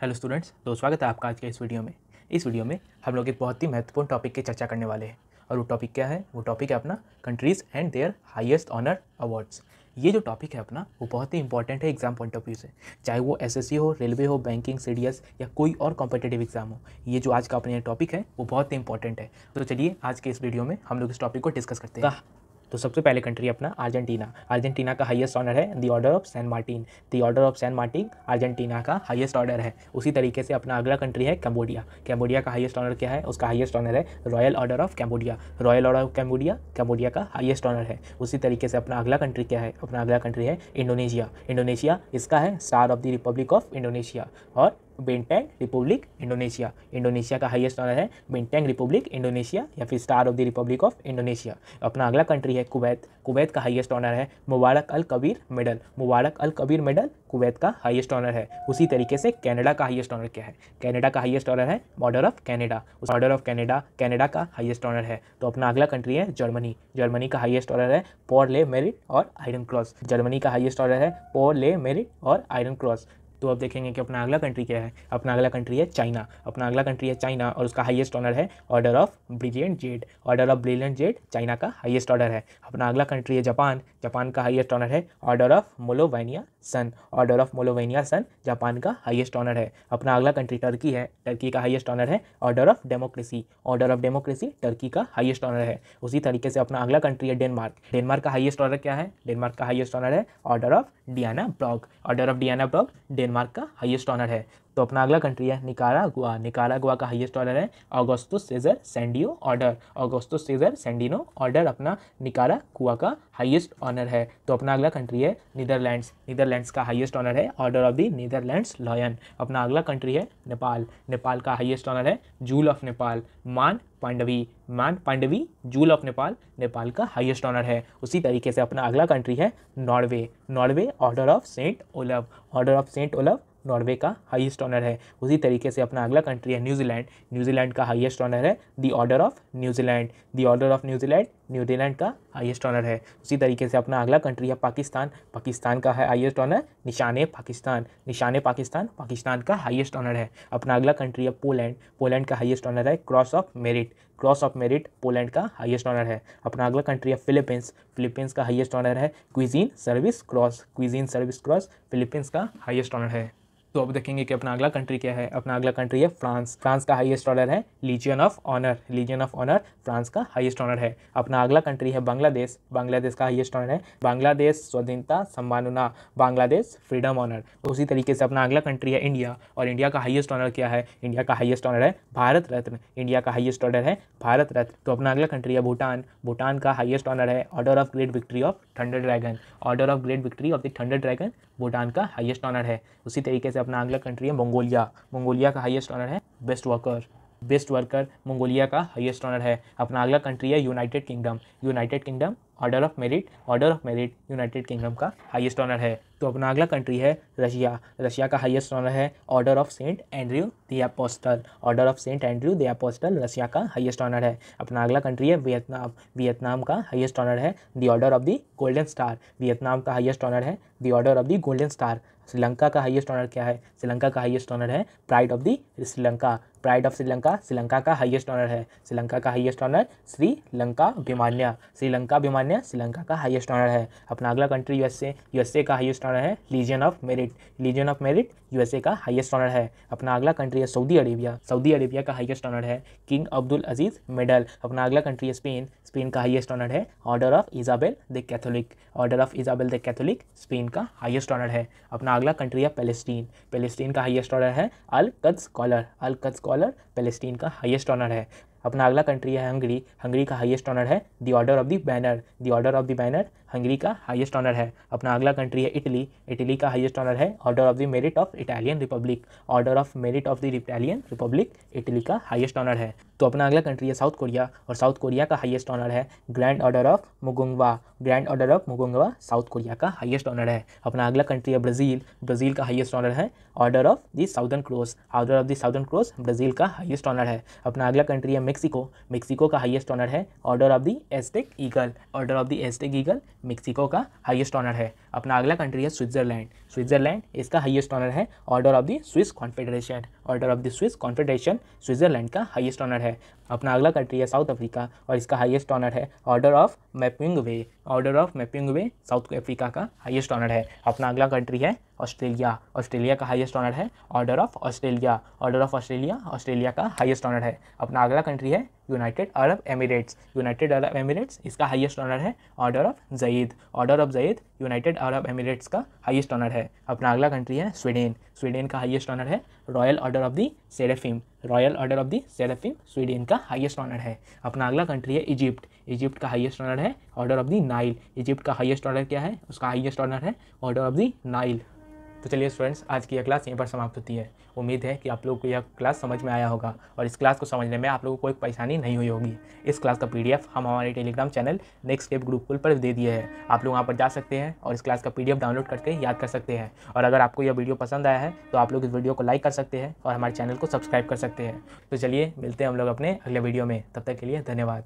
Hello students, तो स्वागत है आपका आज के इस वीडियो में। इस वीडियो में हम लोग एक बहुत ही महत्वपूर्ण टॉपिक की चर्चा करने वाले हैं और वो टॉपिक क्या है? वो टॉपिक है अपना countries and their highest honour awards. ये जो टॉपिक है अपना वो बहुत ही इंपॉर्टेंट है एग्जाम पॉइंट ऑफ व्यू से, चाहे वो एसएससी हो, रेलवे हो, बैंकिंग, सीडीएस या कोई और कॉम्पिटिटिव एग्जाम हो। ये जो आज का अपने टॉपिक है वो बहुत ही इंपॉर्टेंट है। तो चलिए आज के इस वीडियो में हम लोग इस टॉपिक को डिस्कस करते हैं। तो सबसे पहले कंट्री अपना अर्जेंटीना। अर्जेंटीना का हाईएस्ट ऑनर है the order of San Martin. The order of San Martin Argentina का हाईएस्ट ऑर्डर है। उसी तरीके से अपना अगला कंट्री है कैम्बोडिया। कैम्बोडिया का हाईएस्ट ऑनर क्या है? उसका हाईएस्ट ऑनर है royal order of Cambodia. Royal order of Cambodia Cambodia का हाईएस्ट ऑनर है। उसी तरीके से अपना अगला कंट्री क्या है? अपना अगला कंट्री है इंडोनेशिया। इंडोनेशिया इसका है star of the Republic of Indonesia और बेंटेंग रिपब्लिक इंडोनेशिया। इंडोनेशिया का हाईएस्ट ऑनर है बेंटेंग रिपब्लिक इंडोनेशिया या फिर star of the Republic of Indonesia. अपना अगला कंट्री है कुवैत। कुवैत का हाईएस्ट ऑनर है मुबारक अल कबीर मेडल। मुबारक अल कबीर मेडल कुवैत का हाईएस्ट ऑनर है। उसी तरीके से कनाडा का हाईएस्ट ऑनर क्या है? कनाडा का हाईएस्ट ऑनर है ऑर्डर ऑफ कनाडा। उस ऑर्डर ऑफ कनाडा कनाडा का हाईएस्ट ऑनर है। तो अपना अगला कंट्री है जर्मनी। जर्मनी का हाईएस्ट ऑनर है पॉर ले मेरिट और आयरन क्रॉस। जर्मनी का हाईएस्ट ऑनर है पॉर ले मेरिट और आयरन क्रॉस। तो अब देखेंगे कि अपना अगला कंट्री क्या है। अपना अगला कंट्री है चाइना। अपना अगला कंट्री है चाइना और उसका हाईएस्ट ऑनर है order of brilliant jade. Order of brilliant jade China का हाईएस्ट ऑर्डर है। अपना अगला कंट्री है जापान। जापान का हाईएस्ट ऑनर है ऑर्डर ऑफ मोलोवेनिया सन। ऑर्डर ऑफ मोलोवेनिया सन जापान का हाईएस्ट ऑनर है। अपना अगला कंट्री टर्की है। टर्की का हाईएस्ट ऑनर है order of democracy. Order of democracy Turkey का हाईएस्ट ऑनर है। उसी तरीके से अपना अगला कंट्री है डेनमार्क। डेनमार्क का हाईएस्ट ऑर्डर क्या है? डेनमार्क का हाईएस्ट ऑनर है order of Dannebrog. Order of Dannebrog Denmark का हाईएस्ट ऑनर है। तो अपना अगला कंट्री है निकारागुआ। निकारागुआ का हाईएस्ट ऑर्डर है Augustus Caesar Sandino order. Augustus Caesar Sandino order अपना निकारागुआ का हाईएस्ट ऑनर है। तो अपना अगला कंट्री है नीदरलैंड्स। नीदरलैंड्स का हाईएस्ट ऑनर है order of the Netherlands lion. अपना अगला कंट्री है नेपाल। नेपाल का हाईएस्ट ऑनर है जूल ऑफ नेपाल मान पांडवी। मान पांडवी जूल ऑफ नेपाल नेपाल का हाईएस्ट ऑनर है। उसी तरीके से अपना अगला कंट्री है Norway. Norway order of Saint Olav. Order of Saint Olav Norway का हाईएस्ट ऑनर है। उसी तरीके से अपना अगला कंट्री है न्यूजीलैंड। न्यूजीलैंड का हाईएस्ट ऑनर है the order of New Zealand. The order of New Zealand New Zealand का हाईएस्ट ऑनर है। उसी तरीके से अपना अगला कंट्री है पाकिस्तान। पाकिस्तान का है हाईएस्ट ऑनर निशाने पाकिस्तान। निशाने पाकिस्तान पाकिस्तान का हाईएस्ट ऑनर है। अपना अगला कंट्री है पोलैंड। पोलैंड का हाईएस्ट ऑनर है cross of merit. Cross of merit Poland का हाईएस्ट ऑनर है। अपना अगला कंट्री है फिलीपींस। फिलीपींस का हाईएस्ट ऑनर है cuisine service cross. Cuisine service cross Philippines का हाईएस्ट ऑनर है। तो अब देखेंगे कि अपना अगला कंट्री क्या है। अपना अगला कंट्री है फ्रांस। फ्रांस का हाईएस्ट ऑनर है legion of honour. Legion of honour France का हाईएस्ट ऑनर है। अपना अगला कंट्री है बांग्लादेश। बांग्लादेश का हाईएस्ट ऑनर है बांग्लादेश स्वाधीनता सम्मानना। Bangladesh freedom honour. तो उसी तरीके से अपना अगला कंट्री है इंडिया और इंडिया का हाईएस्ट ऑनर क्या है? इंडिया का हाईएस्ट ऑनर है भारत रत्न। इंडिया का हाईएस्ट ऑर्डर है भारत रत्न। तो अपना अगला कंट्री है भूटान। भूटान का हाईएस्ट ऑनर है order of great victory of thunder dragon. Order of great victory of the thunder dragon Bhutan का हाईएस्ट ऑनर है। उसी तरीके से अपना अगला कंट्री है मंगोलिया। मंगोलिया का हाईएस्ट ऑनर है best worker. Best worker Mongolia का हाईएस्ट ऑनर है। अपना अगला कंट्री है United Kingdom. United Kingdom order of merit. Order of merit United Kingdom का हाईएस्ट ऑनर है। तो अपना अगला कंट्री है रशिया। रशिया का हाईएस्ट ऑनर है order of Saint Andrew the apostle. Order of Saint Andrew the apostle Russia का highest honour है। अपना अगला कंट्री है वियतनाम। वियतनाम का हाईएस्ट ऑनर है the order of the golden star. Vietnam का हाईएस्ट ऑनर है the order of the golden star. Sri Lanka का हाईएस्ट ऑनर क्या है? श्रीलंका का हाईएस्ट ऑनर है pride of the Sri Lanka. Pride of Sri Lanka Sri Lanka का हाईएस्ट ऑनर है। श्रीलंका का हाईएस्ट ऑनर श्रीलंका अभिमान्य। श्रीलंका अभिमान्य श्रीलंका का हाईएस्ट ऑनर है। अपना अगला कंट्री यूएसए। यूएसए का हाईएस्ट ऑनर है legion of merit. Lesion of merit USA का हाईएस्ट ऑनर है। अपना अगला कंट्री है सऊदी अरेबिया। सऊदी अरेबिया का हाईएस्ट ऑनर है किंग अब्दुल अजीज मेडल। अपना अगला कंट्री है स्पेन। स्पेन का हाईएस्ट ऑनर है order of Isabel the Catholic. Order of Isabel the Catholic Spain का हाईएस्ट ऑनर है। अपना अगला कंट्री है पैलेस्टीन। पैलेस्टीन का हाईएस्ट ऑनर है अल कद्स स्कॉलर। अल कद्स स्कॉलर पैलेस्टीन का हाईएस्ट ऑनर है। अपना अगला कंट्री है हंगरी। हंगरी का हाईएस्ट ऑनर है the order of the banner. The order of the banner Hungary का हाईएस्ट ऑनर है। अपना अगला कंट्री है इटली। इटली का हाईएस्ट ऑनर है order of the merit of Italian Republic. Order of merit of the Italian Republic Italy का highest honour है। तो अपना अगला कंट्री है साउथ कोरिया और साउथ कोरिया का हाईएस्ट ऑनर है grand Order of Mugunghwa. Grand Order of Mugunghwa South Korea का हाईएस्ट ऑनर है। अपना अगला कंट्री है ब्राज़ील। ब्राज़ील का हाईएस्ट ऑनर है order of the Southern Cross. Order of the Southern Cross Brazil का हाईएस्ट ऑनर है। अपना अगला कंट्री है मेक्सिको। मेक्सिको का हाईएस्ट ऑनर है order of the Aztec Eagle. Order of the Aztec Eagle Mexico का highest honour है। अपना अगला कंट्री है स्विट्ज़रलैंड। स्विट्ज़रलैंड इसका हाईएस्ट ऑनर है order of the Swiss Confederation. Order of the Swiss Confederation Switzerland का highest honour है। अपना अगला कंट्री है साउथ अफ्रीका और इसका हाईएस्ट ऑनर है order of Mapungubwe. Order of Mapungubwe South Africa का हाईएस्ट ऑनर है। अपना अगला कंट्री है ऑस्ट्रेलिया। ऑस्ट्रेलिया का हाईएस्ट ऑनर है order of Australia. Order of Australia Australia का हाईएस्ट ऑनर है। अपना अगला कंट्री है United Arab Emirates. United Arab Emirates इसका हाईएस्ट ऑनर है order of Zayed. Order of Zayed United Arab Emirates का हाईएस्ट ऑनर है। अपना अगला कंट्री है स्वीडन। स्वीडन का हाईएस्ट ऑनर है royal order of the Seraphim. Royal order of the Seraphim Sweden का हाईएस्ट ऑनर है। अपना अगला कंट्री है इजिप्ट। इजिप्ट का हाईएस्ट ऑनर है order of the Nile. Egypt का हाईएस्ट ऑर्डर क्या है? उसका हाईएस्ट ऑर्डर है ऑर्डर ऑफ द नाइल। तो चलिए स्टूडेंट्स, आज की यह क्लास यहीं पर समाप्त होती है। उम्मीद है कि आप लोगों को यह क्लास समझ में आया होगा और इस क्लास को समझने में आप लोगों को कोई परेशानी नहीं हुई होगी। इस क्लास का PDF हम हमारे Telegram channel next step group पर दे दिए हैं। आप लोग वहाँ पर जा सकते हैं और इस क्लास का PDF डाउनलोड करके याद कर सकते हैं। और अगर आपको यह वीडियो पसंद आया है तो आप लोग इस वीडियो को लाइक कर सकते हैं और हमारे चैनल को सब्सक्राइब कर सकते हैं। तो चलिए मिलते हैं हम लोग अपने अगले वीडियो में। तब तक के लिए धन्यवाद।